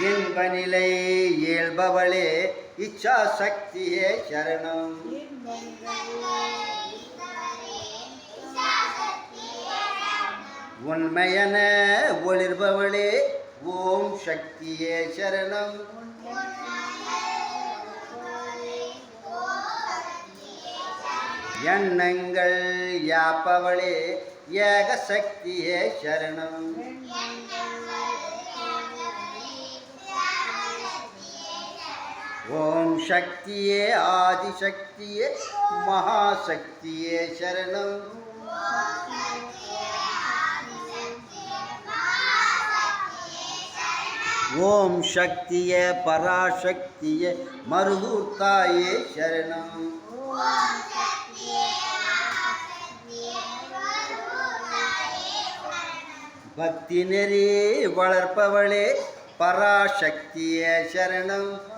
இன்ப நிலை இயல்பவளே இச்சா சக்தியே சரணம். உண்மையென ஒளிர்பவளே ஓம் சக்தியே சரணம். எண்ணங்கள் யாப்பவளே ஏக சக்தியே சரணம். ஓம் சக்தியே ஆதிசக்தியே மகாசக்தியே சரணம். ஓம் சக்தியே பராசக்தியே மருகூர்த்தாயே சரணம். பக்தி நெறி வளர்ப்பவளே பராசக்தியே சரணம்.